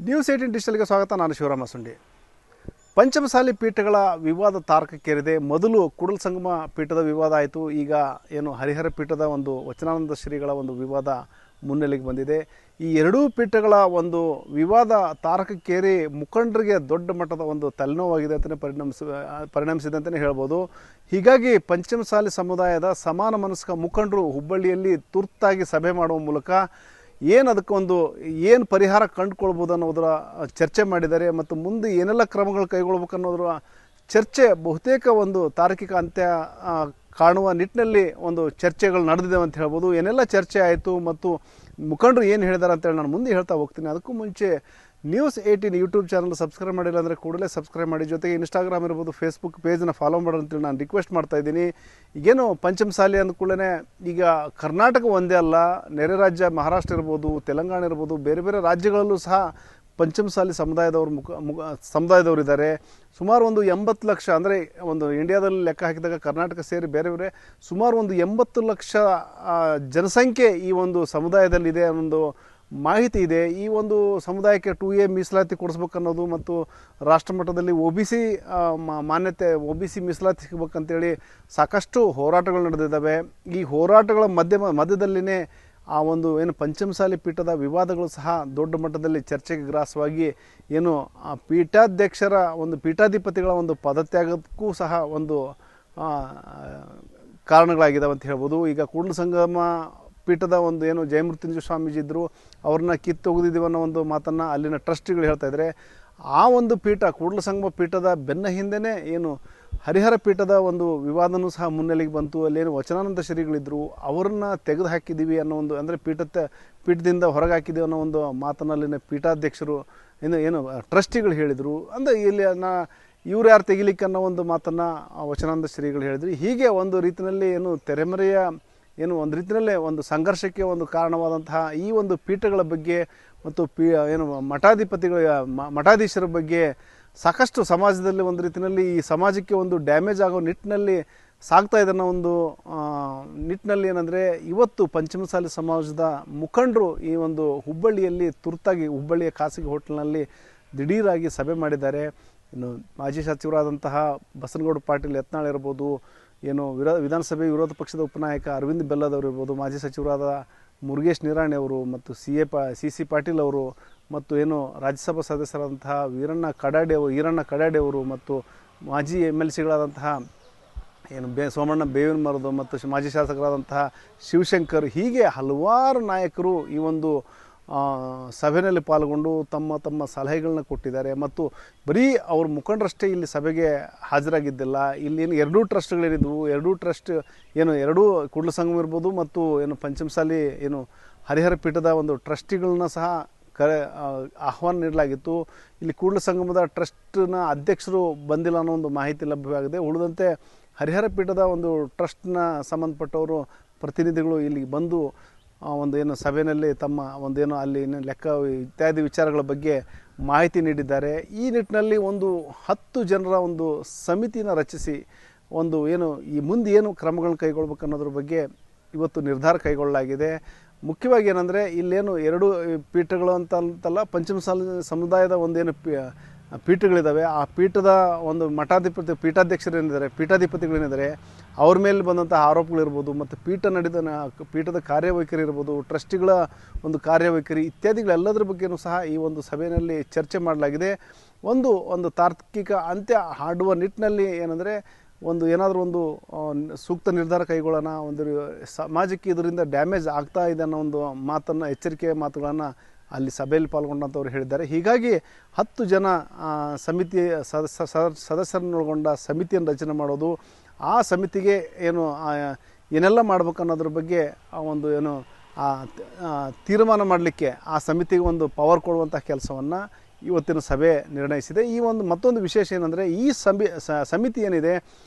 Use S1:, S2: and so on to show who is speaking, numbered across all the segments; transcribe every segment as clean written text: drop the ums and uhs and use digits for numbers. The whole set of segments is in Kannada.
S1: ನ್ಯೂಸ್18 ಡಿಜಿಟಲ್ಗೆ ಸ್ವಾಗತ. ನಾನು ಶಿವರಾಮ ಸುಂಡಿ. ಪಂಚಮಸಾಲಿ ಪೀಠಗಳ ವಿವಾದ ತಾರಕಕ್ಕೇರಿದೆ. ಮೊದಲು ಕೂಡಲ ಸಂಗಮ ಪೀಠದ ವಿವಾದ ಆಯಿತು. ಈಗ ಏನು ಹರಿಹರ ಪೀಠದ ಒಂದು ವಚನಾನಂದ ಶ್ರೀಗಳ ಒಂದು ವಿವಾದ ಮುನ್ನೆಲೆಗೆ ಬಂದಿದೆ. ಈ ಎರಡೂ ಪೀಠಗಳ ಒಂದು ವಿವಾದ ತಾರಕಕ್ಕೇರಿ ಮುಖಂಡರಿಗೆ ದೊಡ್ಡ ಮಟ್ಟದ ಒಂದು ತಲೆನೋವಾಗಿದೆ ಅಂತಲೇ ಪರಿಣಮಿಸಿದೆ ಅಂತಲೇ ಹೇಳ್ಬೋದು. ಹೀಗಾಗಿ ಪಂಚಮಸಾಲಿ ಸಮುದಾಯದ ಸಮಾನ ಮನಸ್ಕ ಮುಖಂಡರು ಹುಬ್ಬಳ್ಳಿಯಲ್ಲಿ ತುರ್ತಾಗಿ ಸಭೆ ಮಾಡುವ ಮೂಲಕ ಅದಕ್ಕೊಂದು ಪರಿಹಾರ ಕಂಡುಕೊಳ್ಬೋದು ಅನ್ನೋದರ ಚರ್ಚೆ ಮಾಡಿದ್ದಾರೆ. ಮತ್ತು ಮುಂದೆ ಏನೆಲ್ಲ ಕ್ರಮಗಳು ಕೈಗೊಳ್ಬೇಕು ಅನ್ನೋದರ ಚರ್ಚೆ ಬಹುತೇಕ ಒಂದು ತಾರ್ಕಿಕ ಅಂತ್ಯ ಕಾಣುವ ನಿಟ್ಟಿನಲ್ಲಿ ಒಂದು ಚರ್ಚೆಗಳು ನಡೆದಿದೆ ಅಂತ ಹೇಳ್ಬೋದು. ಏನೆಲ್ಲ ಚರ್ಚೆ ಆಯಿತು ಮತ್ತು ಮುಖಂಡರು ಏನು ಹೇಳಿದ್ದಾರೆ ಅಂತೇಳಿ ನಾನು ಮುಂದೆ ಹೇಳ್ತಾ ಹೋಗ್ತೀನಿ. ಅದಕ್ಕೂ ಮುಂಚೆ ನ್ಯೂಸ್18 ಯೂಟ್ಯೂಬ್ ಚಾನಲ್ ಸಬ್ಸ್ಕ್ರೈಬ್ ಮಾಡಿಲ್ಲ ಅಂದರೆ ಕೂಡಲೇ ಸಬ್ಸ್ಕ್ರೈಬ್ ಮಾಡಿ. ಜೊತೆಗೆ ಇನ್ಸ್ಟಾಗ್ರಾಮ್ ಇರ್ಬೋದು, ಫೇಸ್ಬುಕ್ ಪೇಜ್ನ ಫಾಲೋ ಮಾಡೋಣ ಅಂತೇಳಿ ನಾನು ರಿಕ್ವೆಸ್ಟ್ ಮಾಡ್ತಾ ಇದ್ದೀನಿ. ಈಗೇನು ಪಂಚಮಸಾಲಿ ಅಂದ್ಕೂಡಲೇ ಈಗ ಕರ್ನಾಟಕ ಒಂದೇ ಅಲ್ಲ, ನೆರೆ ರಾಜ್ಯ ಮಹಾರಾಷ್ಟ್ರ ಇರ್ಬೋದು, ತೆಲಂಗಾಣ ಇರ್ಬೋದು, ಬೇರೆ ಬೇರೆ ರಾಜ್ಯಗಳಲ್ಲೂ ಸಹ ಪಂಚಮಸಾಲಿ ಸಮುದಾಯದವರು ಇದ್ದಾರೆ. ಸುಮಾರು ಒಂದು 80 ಲಕ್ಷ, ಅಂದರೆ ಒಂದು ಇಂಡಿಯಾದಲ್ಲಿ ಲೆಕ್ಕ ಹಾಕಿದಾಗ ಕರ್ನಾಟಕ ಸೇರಿ ಬೇರೆ ಬೇರೆ ಸುಮಾರು ಒಂದು 80 ಲಕ್ಷ ಜನಸಂಖ್ಯೆ ಈ ಒಂದು ಸಮುದಾಯದಲ್ಲಿದೆ ಅನ್ನೊಂದು ಮಾಹಿತಿ ಇದೆ. ಈ ಒಂದು ಸಮುದಾಯಕ್ಕೆ 2A ಮೀಸಲಾತಿ ಕೊಡಿಸ್ಬೇಕನ್ನೋದು ಮತ್ತು ರಾಷ್ಟ್ರಮಟ್ಟದಲ್ಲಿ OBC ಮಾನ್ಯತೆ, OBC ಮೀಸಲಾತಿ ಸಿಗಬೇಕಂತೇಳಿ ಸಾಕಷ್ಟು ಹೋರಾಟಗಳು ನಡೆದಿದ್ದಾವೆ. ಈ ಹೋರಾಟಗಳ ಮಧ್ಯದಲ್ಲಿನೇ ಆ ಒಂದು ಪಂಚಮಸಾಲಿ ಪೀಠದ ವಿವಾದಗಳು ಸಹ ದೊಡ್ಡ ಮಟ್ಟದಲ್ಲಿ ಚರ್ಚೆಗೆ ಗ್ರಾಸವಾಗಿ ಪೀಠಾಧ್ಯಕ್ಷರ ಒಂದು ಪೀಠಾಧಿಪತಿಗಳ ಒಂದು ಪದತ್ಯಾಗಕ್ಕೂ ಸಹ ಒಂದು ಕಾರಣಗಳಾಗಿದ್ದಾವೆ ಅಂತ ಹೇಳ್ಬೋದು. ಈಗ ಕೂಡಲ ಸಂಗಮ ಪೀಠದ ಒಂದು ಜಯಮೃತ್ಯುಂಜಯ ಸ್ವಾಮೀಜಿ ಇದ್ದರು, ಅವ್ರನ್ನ ಕಿತ್ತೊಗೆದಿದ್ದೀವಿ ಅನ್ನೋ ಒಂದು ಮಾತನ್ನು ಅಲ್ಲಿನ ಟ್ರಸ್ಟಿಗಳು ಹೇಳ್ತಾ ಇದ್ದಾರೆ. ಆ ಒಂದು ಪೀಠ, ಕೂಡಲ ಸಂಗಮ ಪೀಠದ ಬೆನ್ನ ಹಿಂದೆನೇ ಹರಿಹರ ಪೀಠದ ಒಂದು ವಿವಾದನೂ ಸಹ ಮುನ್ನೆಲೆಗೆ ಬಂತು. ಅಲ್ಲೇನು ವಚನಾನಂದ ಶ್ರೀಗಳಿದ್ದರು, ಅವ್ರನ್ನ ತೆಗೆದು ಹಾಕಿದ್ದೀವಿ ಅನ್ನೋ ಒಂದು, ಅಂದರೆ ಪೀಠದಿಂದ ಹೊರಗೆ ಹಾಕಿದ್ದೀವಿ ಅನ್ನೋ ಒಂದು ಮಾತನ್ನು ಅಲ್ಲಿನ ಪೀಠಾಧ್ಯಕ್ಷರು ಟ್ರಸ್ಟಿಗಳು ಹೇಳಿದರು. ಅಂದರೆ ಇಲ್ಲಿ ಇವ್ರು ಯಾರು ತೆಗಿಲಿಕ್ಕೆ ಅನ್ನೋ ಒಂದು ಮಾತನ್ನು ವಚನಾನಂದ ಶ್ರೀಗಳು ಹೇಳಿದರು. ಹೀಗೆ ಒಂದು ರೀತಿಯಲ್ಲಿ ತೆರೆಮರೆಯ ಒಂದು ರೀತಿಯಲ್ಲೇ ಒಂದು ಸಂಘರ್ಷಕ್ಕೆ ಒಂದು ಕಾರಣವಾದಂತಹ ಈ ಒಂದು ಪೀಠಗಳ ಬಗ್ಗೆ ಮತ್ತು ಮಠಾಧೀಶರ ಬಗ್ಗೆ ಸಾಕಷ್ಟು ಸಮಾಜದಲ್ಲಿ ಒಂದು ರೀತಿಯಲ್ಲಿ ಈ ಸಮಾಜಕ್ಕೆ ಒಂದು ಡ್ಯಾಮೇಜ್ ಆಗೋ ನಿಟ್ಟಿನಲ್ಲಿ ಸಾಗ್ತಾ ಇದೆ ಅನ್ನೋ ಒಂದು ನಿಟ್ಟಿನಲ್ಲಿ ಇವತ್ತು ಪಂಚಮಸಾಲಿ ಸಮಾಜದ ಮುಖಂಡರು ಈ ಒಂದು ಹುಬ್ಬಳ್ಳಿಯಲ್ಲಿ ತುರ್ತಾಗಿ ಹುಬ್ಬಳ್ಳಿಯ ಖಾಸಗಿ ಹೋಟೆಲ್ನಲ್ಲಿ ದಿಢೀರಾಗಿ ಸಭೆ ಮಾಡಿದ್ದಾರೆ. ಮಾಜಿ ಸಚಿವರಾದಂತಹ ಬಸನಗೌಡ ಪಾಟೀಲ್ ಯತ್ನಾಳ್ ಇರ್ಬೋದು, ವಿಧಾನಸಭೆ ವಿರೋಧ ಪಕ್ಷದ ಉಪನಾಯಕ ಅರವಿಂದ್ ಬೆಲ್ಲದವರು ಇರ್ಬೋದು, ಮಾಜಿ ಸಚಿವರಾದ ಮುರುಗೇಶ್ ನಿರಾಣಿ ಅವರು ಮತ್ತು CC ಪಾಟೀಲ್ ಅವರು ಮತ್ತು ರಾಜ್ಯಸಭಾ ಸದಸ್ಯರಾದಂತಹ ಈರಣ್ಣ ಕಡಾಡಿ ಅವರು ಮತ್ತು ಮಾಜಿ MLCಗಳಾದಂತಹ ಸೋಮಣ್ಣ ಬೇವಿನ ಮರದು ಮತ್ತು ಮಾಜಿ ಶಾಸಕರಾದಂತಹ ಶಿವಶಂಕರ್, ಹೀಗೆ ಹಲವಾರು ನಾಯಕರು ಈ ಒಂದು ಸಭೆಯಲ್ಲಿ ಪಾಲ್ಗೊಂಡು ತಮ್ಮ ಸಲಹೆಗಳನ್ನ ಕೊಟ್ಟಿದ್ದಾರೆ. ಮತ್ತು ಬರೀ ಅವ್ರ ಮುಖಂಡರಷ್ಟೇ ಇಲ್ಲಿ ಸಭೆಗೆ ಹಾಜರಾಗಿದ್ದಿಲ್ಲ. ಇಲ್ಲಿ ಎರಡೂ ಟ್ರಸ್ಟ್ಗಳೇನಿದ್ವು, ಎರಡೂ ಟ್ರಸ್ಟ್ ಎರಡೂ ಕೂಡಲ ಸಂಗಮ ಇರ್ಬೋದು ಮತ್ತು ಪಂಚಮಸಾಲಿ ಹರಿಹರ ಪೀಠದ ಒಂದು ಟ್ರಸ್ಟಿಗಳನ್ನ ಸಹ ಆಹ್ವಾನ ನೀಡಲಾಗಿತ್ತು. ಇಲ್ಲಿ ಕೂಡಲ ಸಂಗಮದ ಟ್ರಸ್ಟ್ನ ಅಧ್ಯಕ್ಷರು ಬಂದಿಲ್ಲ ಅನ್ನೋ ಒಂದು ಮಾಹಿತಿ ಲಭ್ಯವಾಗಿದೆ. ಉಳಿದಂತೆ ಹರಿಹರ ಪೀಠದ ಒಂದು ಟ್ರಸ್ಟ್ನ ಸಂಬಂಧಪಟ್ಟವರು ಪ್ರತಿನಿಧಿಗಳು ಇಲ್ಲಿಗೆ ಬಂದು ಒಂದು ಸಭೆಯಲ್ಲಿ ತಮ್ಮ ಒಂದು ಅಲ್ಲಿ ಲೆಕ್ಕ ಇತ್ಯಾದಿ ವಿಚಾರಗಳ ಬಗ್ಗೆ ಮಾಹಿತಿ ನೀಡಿದ್ದಾರೆ. ಈ ನಿಟ್ಟಿನಲ್ಲಿ ಒಂದು 10 ಜನರ ಒಂದು ಸಮಿತಿನ ರಚಿಸಿ ಒಂದು ಈ ಮುಂದೆ ಕ್ರಮಗಳನ್ನು ಕೈಗೊಳ್ಬೇಕು ಅನ್ನೋದ್ರ ಬಗ್ಗೆ ಇವತ್ತು ನಿರ್ಧಾರ ಕೈಗೊಳ್ಳಲಾಗಿದೆ. ಮುಖ್ಯವಾಗಿ ಇಲ್ಲೇನು ಎರಡು ಪೀಠಗಳು ಅಂತಲ್ಲ, ಪಂಚಮಸಾಲಿ ಸಮುದಾಯದ ಒಂದು ಪೀಠಗಳಿದ್ದಾವೆ. ಆ ಪೀಠದ ಒಂದು ಪೀಠಾಧಿಪತಿಗಳೇನಿದ್ದಾರೆ ಅವ್ರ ಮೇಲೆ ಬಂದಂಥ ಆರೋಪಗಳಿರ್ಬೋದು ಮತ್ತು ಪೀಠದ ಕಾರ್ಯವೈಖರಿ ಇರ್ಬೋದು, ಟ್ರಸ್ಟಿಗಳ ಒಂದು ಕಾರ್ಯವೈಖರಿ ಇತ್ಯಾದಿಗಳೆಲ್ಲದರ ಬಗ್ಗೆಯೂ ಸಹ ಈ ಒಂದು ಸಭೆಯಲ್ಲಿ ಚರ್ಚೆ ಮಾಡಲಾಗಿದೆ. ಒಂದು ತಾರ್ಕಿಕ ಅಂತ್ಯ ಹಾಡುವ ನಿಟ್ಟಿನಲ್ಲಿ ಏನಾದರೂ ಒಂದು ಸೂಕ್ತ ನಿರ್ಧಾರ ಕೈಗೊಳ್ಳೋಣ, ಒಂದು ಸಮಾಜಕ್ಕೆ ಇದರಿಂದ ಡ್ಯಾಮೇಜ್ ಆಗ್ತಾ ಇದೆ ಅನ್ನೋ ಒಂದು ಮಾತನ್ನು, ಎಚ್ಚರಿಕೆಯ ಮಾತುಗಳನ್ನು ಅಲ್ಲಿ ಸಭೆಯಲ್ಲಿ ಪಾಲ್ಗೊಂಡಂಥವ್ರು ಹೇಳಿದ್ದಾರೆ. ಹೀಗಾಗಿ 10 ಜನ ಸಮಿತಿ ಸದಸ್ಯರನ್ನೊಳಗೊಂಡ ಸಮಿತಿಯನ್ನು ರಚನೆ ಮಾಡೋದು, ಆ ಸಮಿತಿಗೆ ಏನೆಲ್ಲ ಮಾಡ್ಬೇಕು ಅನ್ನೋದ್ರ ಬಗ್ಗೆ ಒಂದು ತೀರ್ಮಾನ ಮಾಡಲಿಕ್ಕೆ ಆ ಸಮಿತಿಗೆ ಒಂದು ಪವರ್ ಕೊಡುವಂಥ ಕೆಲಸವನ್ನು ಇವತ್ತಿನ ಸಭೆ ನಿರ್ಣಯಿಸಿದೆ. ಈ ಮತ್ತೊಂದು ವಿಶೇಷ ಈ ಸಮಿತಿ ಏನಿದೆ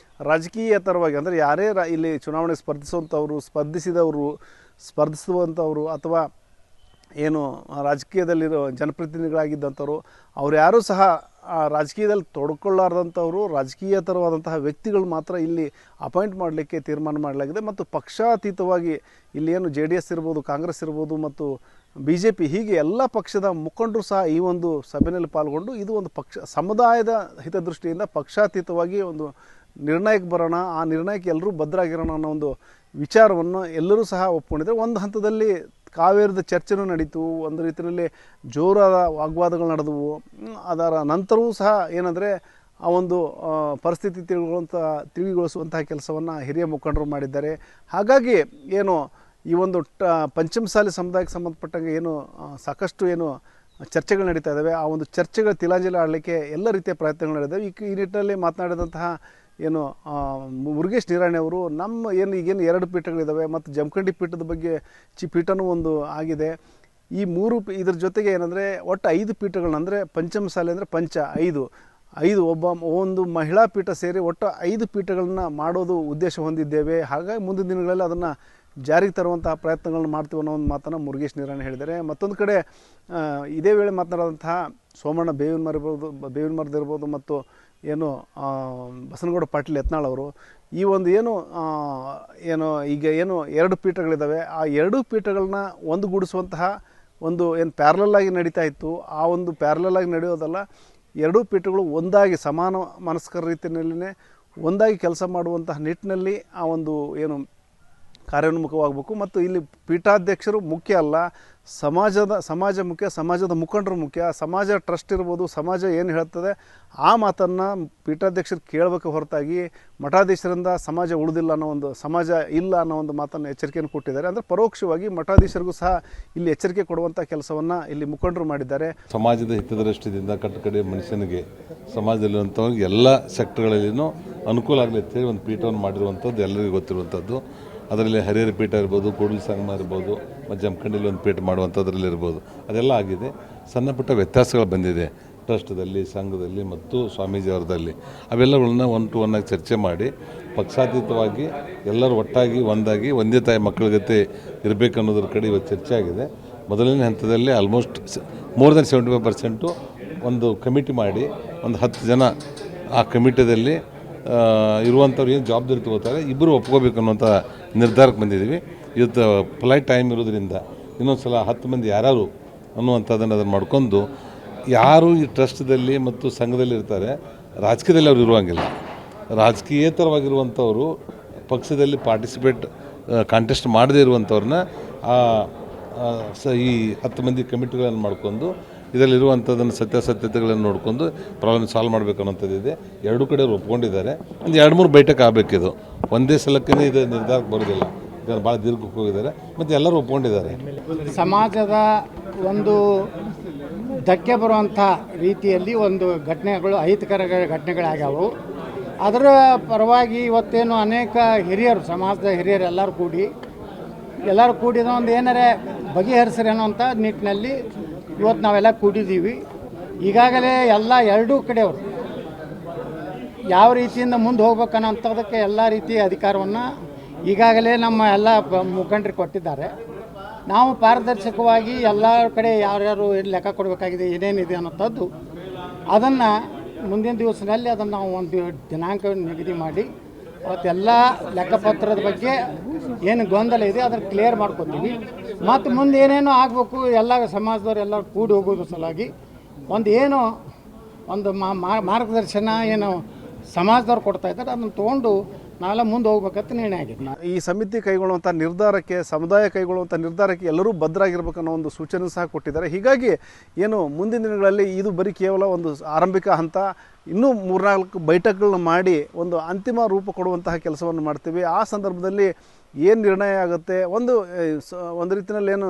S1: ರಾಜಕೀಯೇತರವಾಗಿ, ಅಂದರೆ ಯಾರೇ ಇಲ್ಲಿ ಚುನಾವಣೆ ಸ್ಪರ್ಧಿಸುವಂಥವರು ಅಥವಾ ರಾಜಕೀಯದಲ್ಲಿರೋ ಜನಪ್ರತಿನಿಧಿಗಳಾಗಿದ್ದಂಥವ್ರು, ಅವ್ರು ಯಾರೂ ಸಹ ರಾಜಕೀಯದಲ್ಲಿ ತೊಡ್ಕೊಳ್ಳಾರ್ದಂಥವರು, ರಾಜಕೀಯೇತರವಾದಂತಹ ವ್ಯಕ್ತಿಗಳು ಮಾತ್ರ ಇಲ್ಲಿ ಅಪಾಯಿಂಟ್ ಮಾಡಲಿಕ್ಕೆ ತೀರ್ಮಾನ ಮಾಡಲಾಗಿದೆ. ಮತ್ತು ಪಕ್ಷಾತೀತವಾಗಿ ಇಲ್ಲಿ JDS ಇರ್ಬೋದು, ಕಾಂಗ್ರೆಸ್ ಇರ್ಬೋದು ಮತ್ತು BJP ಹೀಗೆ ಎಲ್ಲ ಪಕ್ಷದ ಮುಖಂಡರು ಸಹ ಈ ಒಂದು ಸಭೆಯಲ್ಲಿ ಪಾಲ್ಗೊಂಡು ಇದು ಒಂದು ಸಮುದಾಯದ ಹಿತದೃಷ್ಟಿಯಿಂದ ಪಕ್ಷಾತೀತವಾಗಿ ಒಂದು ನಿರ್ಣಯಕ್ಕೆ ಬರೋಣ, ಆ ನಿರ್ಣಯಕ್ಕೆ ಎಲ್ಲರೂ ಬದ್ಧರಾಗಿರೋಣ ಅನ್ನೋ ಒಂದು ವಿಚಾರವನ್ನು ಎಲ್ಲರೂ ಸಹ ಒಪ್ಕೊಂಡಿದ್ದಾರೆ. ಒಂದು ಹಂತದಲ್ಲಿ ಕಾವೇರಿದ ಚರ್ಚೆನೂ ನಡೀತು, ಒಂದು ರೀತಿಯಲ್ಲಿ ಜೋರಾದ ವಾಗ್ವಾದಗಳು ನಡೆದವು. ಅದರ ನಂತರವೂ ಸಹ ಏನಂದರೆ ಆ ಒಂದು ಪರಿಸ್ಥಿತಿ ತಿಳಿಗೊಳಿಸುವಂತಹ ಕೆಲಸವನ್ನು ಹಿರಿಯ ಮುಖಂಡರು ಮಾಡಿದ್ದಾರೆ. ಹಾಗಾಗಿ ಏನು ಈ ಒಂದು ಪಂಚಮಸಾಲಿ ಸಮುದಾಯಕ್ಕೆ ಸಂಬಂಧಪಟ್ಟಂಗೆ ಏನು ಸಾಕಷ್ಟು ಏನು ಚರ್ಚೆಗಳು ನಡೀತಾ ಇದ್ದಾವೆ, ಆ ಒಂದು ಚರ್ಚೆಗಳ ತಿಲಾಂಜಲಿ ಆಡಲಿಕ್ಕೆ ಎಲ್ಲ ರೀತಿಯ ಪ್ರಯತ್ನಗಳು ನಡೆದಿವೆ. ಈ ನಿಟ್ಟಿನಲ್ಲಿ ಮಾತನಾಡಿದಂತಹ ಏನು ಮುರುಗೇಶ್ ನಿರಾಣಿ ಅವರು ಈಗೇನು 2 ಪೀಠಗಳಿದ್ದಾವೆ ಮತ್ತು ಜಮಖಂಡಿ ಪೀಠದ ಬಗ್ಗೆ ಪೀಠನೂ ಒಂದು ಆಗಿದೆ. ಈ 3 ಇದ್ರ ಜೊತೆಗೆ ಏನಂದರೆ ಒಟ್ಟು 5 ಪೀಠಗಳನ್ನ, ಅಂದರೆ ಪಂಚಮಸಾಲಿ ಅಂದರೆ ಐದು ಒಂದು ಮಹಿಳಾ ಪೀಠ ಸೇರಿ ಒಟ್ಟು 5 ಪೀಠಗಳನ್ನ ಮಾಡೋದು ಉದ್ದೇಶ ಹೊಂದಿದ್ದೇವೆ. ಹಾಗಾಗಿ ಮುಂದಿನ ದಿನಗಳಲ್ಲಿ ಅದನ್ನು ಜಾರಿಗೆ ತರುವಂತಹ ಪ್ರಯತ್ನಗಳನ್ನು ಮಾಡ್ತೀವಿ ಅನ್ನೋ ಒಂದು ಮಾತನ್ನು ಮುರುಗೇಶ್ ನಿರಾಣಿ ಹೇಳಿದ್ದಾರೆ. ಮತ್ತೊಂದು ಕಡೆ ಇದೇ ವೇಳೆ ಮಾತನಾಡಿದಂತಹ ಸೋಮಣ್ಣ ಬೇವಿನ ಮರದಿರ್ಬೋದು ಮತ್ತು ಏನು ಬಸನಗೌಡ ಪಾಟೀಲ್ ಯತ್ನಾಳ್ ಅವರು ಈ ಒಂದು ಈಗ 2 ಪೀಠಗಳಿದ್ದಾವೆ, ಆ 2 ಪೀಠಗಳನ್ನ ಒಂದುಗೂಡಿಸುವಂತಹ ಒಂದು ಏನು ಪ್ಯಾರಲಲ್ ಆಗಿ ನಡೀತಾ ಇತ್ತು, ಆ ಒಂದು ಪ್ಯಾರಲಲ್ ಆಗಿ ನಡೆಯೋದಲ್ಲ, 2 ಪೀಠಗಳು ಒಂದಾಗಿ ಸಮಾನ ಮನಸ್ಕರ ರೀತಿಯಲ್ಲಿಯೇ ಒಂದಾಗಿ ಕೆಲಸ ಮಾಡುವಂತಹ ನಿಟ್ಟಿನಲ್ಲಿ ಆ ಒಂದು ಏನು ಕಾರ್ಯೋನ್ಮುಖವಾಗಬೇಕು. ಮತ್ತು ಇಲ್ಲಿ ಪೀಠಾಧ್ಯಕ್ಷರು ಮುಖ್ಯ ಅಲ್ಲ, ಸಮಾಜ ಮುಖ್ಯ, ಸಮಾಜದ ಮುಖಂಡರು ಮುಖ್ಯ. ಸಮಾಜ ಟ್ರಸ್ಟ್ ಇರ್ಬೋದು, ಸಮಾಜ ಏನು ಹೇಳ್ತದೆ ಆ ಮಾತನ್ನು ಪೀಠಾಧ್ಯಕ್ಷರು ಕೇಳಬೇಕು ಹೊರತಾಗಿ ಮಠಾಧೀಶರಿಂದ ಸಮಾಜ ಉಳಿದಿಲ್ಲ ಅನ್ನೋ ಒಂದು, ಸಮಾಜ ಇಲ್ಲ ಅನ್ನೋ ಒಂದು ಮಾತನ್ನು ಎಚ್ಚರಿಕೆಯನ್ನು ಕೊಟ್ಟಿದ್ದಾರೆ. ಅಂದರೆ ಪರೋಕ್ಷವಾಗಿ ಮಠಾಧೀಶರಿಗೂ ಸಹ ಇಲ್ಲಿ ಎಚ್ಚರಿಕೆ ಕೊಡುವಂಥ ಕೆಲಸವನ್ನು ಇಲ್ಲಿ ಮುಖಂಡರು ಮಾಡಿದ್ದಾರೆ.
S2: ಸಮಾಜದ ಹಿತದೃಷ್ಟಿಯಿಂದ ಕಟ್ಟಕಡೆ ಮನುಷ್ಯನಿಗೆ ಸಮಾಜದಲ್ಲಿರುವಂಥವ್ರಿಗೆ ಎಲ್ಲ ಸೆಕ್ಟರ್ಗಳಲ್ಲಿನೂ ಅನುಕೂಲ ಆಗಲಿ ಅಂತೇಳಿ ಒಂದು ಪೀಠವನ್ನು ಮಾಡಿರುವಂಥದ್ದು ಎಲ್ಲರಿಗೂ ಗೊತ್ತಿರುವಂಥದ್ದು. ಅದರಲ್ಲಿ ಹರಿಹರ ಪೀಠ ಇರ್ಬೋದು, ಕೂಡಲ ಸಂಗಮ ಇರ್ಬೋದು, ಮತ್ತು ಜಮಖಂಡಿಲಿ ಒಂದು ಪೀಠ ಮಾಡುವಂಥದ್ರಲ್ಲಿ ಇರ್ಬೋದು, ಅದೆಲ್ಲ ಆಗಿದೆ. ಸಣ್ಣ ಪುಟ್ಟ ವ್ಯತ್ಯಾಸಗಳು ಬಂದಿದೆ ಟ್ರಸ್ಟ್ದಲ್ಲಿ, ಸಂಘದಲ್ಲಿ ಮತ್ತು ಸ್ವಾಮೀಜಿಯವರದಲ್ಲಿ. ಅವೆಲ್ಲಗಳನ್ನ 1 to 1 ಆಗಿ ಚರ್ಚೆ ಮಾಡಿ ಪಕ್ಷಾತೀತವಾಗಿ ಎಲ್ಲರೂ ಒಟ್ಟಾಗಿ ಒಂದಾಗಿ ಒಂದೇ ತಾಯಿ ಮಕ್ಕಳ ಜೊತೆ ಇರಬೇಕು ಅನ್ನೋದ್ರ ಕಡೆ ಇವತ್ತು ಚರ್ಚೆ ಆಗಿದೆ. ಮೊದಲನೇ ಹಂತದಲ್ಲಿ ಆಲ್ಮೋಸ್ಟ್ more than 75% ಒಂದು ಕಮಿಟಿ ಮಾಡಿ ಒಂದು 10 ಜನ ಆ ಕಮಿಟಿಯಲ್ಲಿ ಇರುವಂಥವ್ರು ಏನು ಜವಾಬ್ದಾರಿ ತಗೋತಾರೆ ಇಬ್ಬರು ಒಪ್ಕೋಬೇಕು ಅನ್ನೋಂಥ ನಿರ್ಧಾರಕ್ಕೆ ಬಂದಿದ್ದೀವಿ. ಇವತ್ತು ಫ್ಲೈಟ್ ಟೈಮ್ ಇರೋದ್ರಿಂದ ಇನ್ನೊಂದು ಸಲ 10 ಮಂದಿ ಯಾರು ಅನ್ನುವಂಥದ್ದನ್ನು ಮಾಡ್ಕೊಂಡು, ಯಾರು ಈ ಟ್ರಸ್ಟ್ದಲ್ಲಿ ಮತ್ತು ಸಂಘದಲ್ಲಿ ಇರ್ತಾರೆ ರಾಜಕೀಯದಲ್ಲಿ ಅವ್ರು ಇರುವಂಗಿಲ್ಲ. ರಾಜಕೀಯೇತರವಾಗಿರುವಂಥವರು ಪಕ್ಷದಲ್ಲಿ ಕಾಂಟೆಸ್ಟ್ ಮಾಡದೇ ಇರುವಂಥವ್ರನ್ನ ಈ 10 ಮಂದಿ ಕಮಿಟಿಗಳನ್ನು ಮಾಡ್ಕೊಂಡು ಇದರಲ್ಲಿರುವಂಥದ್ದನ್ನು ಸತ್ಯಾಸತ್ಯತೆಗಳನ್ನು ನೋಡಿಕೊಂಡು ಪ್ರಾಬ್ಲಮ್ ಸಾಲ್ವ್ ಮಾಡಬೇಕು ಅನ್ನೋಂಥದ್ದಿದೆ. 2 ಕಡೆ ಒಪ್ಕೊಂಡಿದ್ದಾರೆ. ಒಂದು 2-3 ಬೈಠಕ್ ಆಗಬೇಕಿದು, ಒಂದೇ ಸಲಕ್ಕೇ ಇದು ನಿರ್ಧಾರಕ್ಕೆ ಬರೋದಿಲ್ಲ. ಇದನ್ನು ಭಾಳ ದೀರ್ಘಕ್ಕೆ ಹೋಗಿದ್ದಾರೆ ಮತ್ತು ಎಲ್ಲರೂ ಒಪ್ಕೊಂಡಿದ್ದಾರೆ.
S3: ಸಮಾಜದ ಒಂದು ಧಕ್ಕೆ ಬರುವಂಥ ರೀತಿಯಲ್ಲಿ ಒಂದು ಘಟನೆಗಳು, ಅಹಿತಕರ ಘಟನೆಗಳಾಗ್ಯಾವು. ಅದರ ಪರವಾಗಿ ಇವತ್ತೇನು ಅನೇಕ ಹಿರಿಯರು, ಸಮಾಜದ ಹಿರಿಯರು ಎಲ್ಲರೂ ಕೂಡಿದ ಒಂದು ಏನಾರೇ ಬಗೆಹರಿಸ್ರಿ ಅನ್ನೋಂಥ ನಿಟ್ಟಿನಲ್ಲಿ ಇವತ್ತು ನಾವೆಲ್ಲ ಕೂಡಿದ್ದೀವಿ. ಈಗಾಗಲೇ ಎಲ್ಲ 2 ಕಡೆಯವರು ಯಾವ ರೀತಿಯಿಂದ ಮುಂದೆ ಹೋಗ್ಬೇಕನ್ನೋಂಥದ್ದಕ್ಕೆ ಎಲ್ಲ ರೀತಿಯ ಅಧಿಕಾರವನ್ನು ಈಗಾಗಲೇ ನಮ್ಮ ಎಲ್ಲ ಮುಖಂಡರಿಗೆ ಕೊಟ್ಟಿದ್ದಾರೆ. ನಾವು ಪಾರದರ್ಶಕವಾಗಿ ಎಲ್ಲ ಕಡೆ ಯಾರ್ಯಾರು ಲೆಕ್ಕ ಕೊಡಬೇಕಾಗಿದೆ, ಏನೇನಿದೆ ಅನ್ನೋಂಥದ್ದು ಅದನ್ನು ಮುಂದಿನ ದಿವಸದಲ್ಲಿ ಅದನ್ನು ನಾವು ಒಂದು ದಿನಾಂಕ ನಿಗದಿ ಮಾಡಿ ಅವತ್ತೆಲ್ಲ ಲೆಕ್ಕಪತ್ರದ ಬಗ್ಗೆ ಏನು ಗೊಂದಲ ಇದೆ ಅದನ್ನು ಕ್ಲಿಯರ್ ಮಾಡ್ಕೊತೀವಿ. ಮತ್ತು ಮುಂದೆ ಏನೇನೋ ಆಗಬೇಕು, ಎಲ್ಲ ಸಮಾಜದವ್ರು ಎಲ್ಲರೂ ಕೂಡಿ ಹೋಗೋದ್ರ ಸಲುವಾಗಿ ಒಂದು ಮಾರ್ಗದರ್ಶನ ಏನು ಸಮಾಜದವ್ರು ಕೊಡ್ತಾ ಇದ್ದಾರೆ ಅದನ್ನು ತೊಗೊಂಡು ನಾವೆಲ್ಲ ಮುಂದೆ ಹೋಗ್ಬೇಕಂತ ನಿರ್ಣಯ ಆಗಿದೆ.
S1: ಈ ಸಮಿತಿ ಕೈಗೊಳ್ಳುವಂಥ ನಿರ್ಧಾರಕ್ಕೆ, ಸಮುದಾಯ ಕೈಗೊಳ್ಳುವಂಥ ನಿರ್ಧಾರಕ್ಕೆ ಎಲ್ಲರೂ ಬದ್ಧರಾಗಿರ್ಬೇಕನ್ನೋ ಒಂದು ಸೂಚನೆ ಸಹ ಕೊಟ್ಟಿದ್ದಾರೆ. ಹೀಗಾಗಿ ಏನು ಮುಂದಿನ ದಿನಗಳಲ್ಲಿ ಇದು ಬರೀ ಕೇವಲ ಒಂದು ಆರಂಭಿಕ ಹಂತ, ಇನ್ನೂ 3-4 ಬೈಠಕ್ಗಳನ್ನ ಮಾಡಿ ಒಂದು ಅಂತಿಮ ರೂಪ ಕೊಡುವಂತಹ ಕೆಲಸವನ್ನು ಮಾಡ್ತೀವಿ. ಆ ಸಂದರ್ಭದಲ್ಲಿ ಏನು ನಿರ್ಣಯ ಆಗುತ್ತೆ, ಒಂದು ರೀತಿಯಲ್ಲಿ ಏನು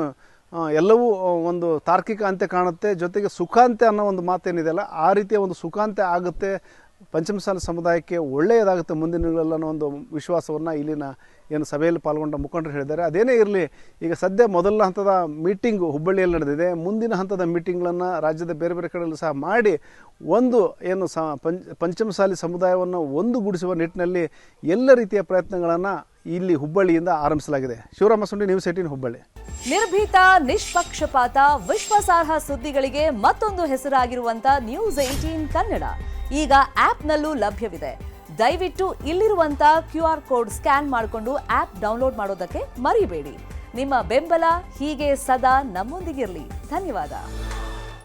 S1: ಎಲ್ಲವೂ ಒಂದು ತಾರ್ಕಿಕ ಅಂತ್ಯ ಕಾಣುತ್ತೆ, ಜೊತೆಗೆ ಸುಖಾಂತ್ಯ ಅನ್ನೋ ಒಂದು ಮಾತೇನಿದೆಯಲ್ಲ, ಆ ರೀತಿಯ ಒಂದು ಸುಖಾಂತ್ಯ ಆಗುತ್ತೆ, ಪಂಚಮಸಾಲಿ ಸಮುದಾಯಕ್ಕೆ ಒಳ್ಳೆಯದಾಗುತ್ತೆ ಮುಂದಿನ ದಿನಗಳಲ್ಲಿ ಅನ್ನೋ ಒಂದು ವಿಶ್ವಾಸವನ್ನು ಇಲ್ಲಿನ ಏನು ಸಭೆಯಲ್ಲಿ ಪಾಲ್ಗೊಂಡ ಮುಖಂಡರು ಹೇಳಿದ್ದಾರೆ. ಅದೇನೇ ಇರಲಿ, ಈಗ ಸದ್ಯ ಮೊದಲ ಹಂತದ ಮೀಟಿಂಗ್ ಹುಬ್ಬಳ್ಳಿಯಲ್ಲಿ ನಡೆದಿದೆ. ಮುಂದಿನ ಹಂತದ ಮೀಟಿಂಗ್ಗಳನ್ನು ರಾಜ್ಯದ ಬೇರೆ ಬೇರೆ ಕಡೆಯಲ್ಲೂ ಸಹ ಮಾಡಿ ಒಂದು ಏನು ಪಂಚಮಸಾಲಿ ಸಮುದಾಯವನ್ನು ಒಂದುಗೂಡಿಸುವ ನಿಟ್ಟಿನಲ್ಲಿ ಎಲ್ಲ ರೀತಿಯ ಪ್ರಯತ್ನಗಳನ್ನು ಇಲ್ಲಿ ಹುಬ್ಬಳ್ಳಿಯಿಂದ ಆರಂಭಿಸಲಾಗಿದೆ. ಶಿವರಾಮ ಸುಂಡಿ, ನ್ಯೂಸ್ 18 ಹುಬ್ಬಳ್ಳಿ.
S4: ನಿರ್ಭೀತ, ನಿಷ್ಪಕ್ಷಪಾತ, ವಿಶ್ವಾಸಾರ್ಹ ಸುದ್ದಿಗಳಿಗೆ ಮತ್ತೊಂದು ಹೆಸರಾಗಿರುವಂತ ನ್ಯೂಸ್ 18 ಕನ್ನಡ ಈಗ ಆಪ್ನಲ್ಲೂ ಲಭ್ಯವಿದೆ. ದಯವಿಟ್ಟು ಇಲ್ಲಿರುವಂತ QR ಕೋಡ್ ಸ್ಕ್ಯಾನ್ ಮಾಡಿಕೊಂಡು ಆಪ್ ಡೌನ್ಲೋಡ್ ಮಾಡೋದಕ್ಕೆ ಮರಿಬೇಡಿ. ನಿಮ್ಮ ಬೆಂಬಲ ಹೀಗೆ ಸದಾ ನಮ್ಮೊಂದಿಗಿರಲಿ. ಧನ್ಯವಾದ.